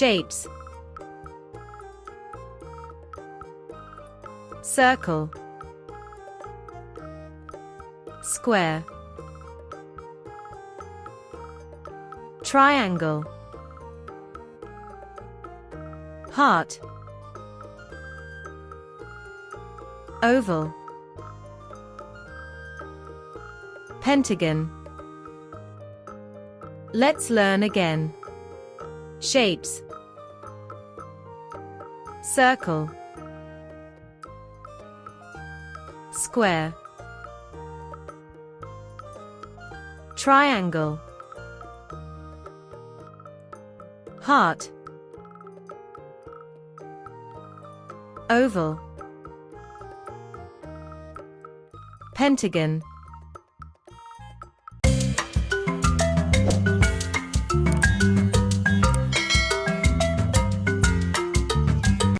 Shapes. Circle, square, triangle, heart, oval, pentagon. Let's learn again. Shapes. Circle, square, triangle, heart, oval, pentagon.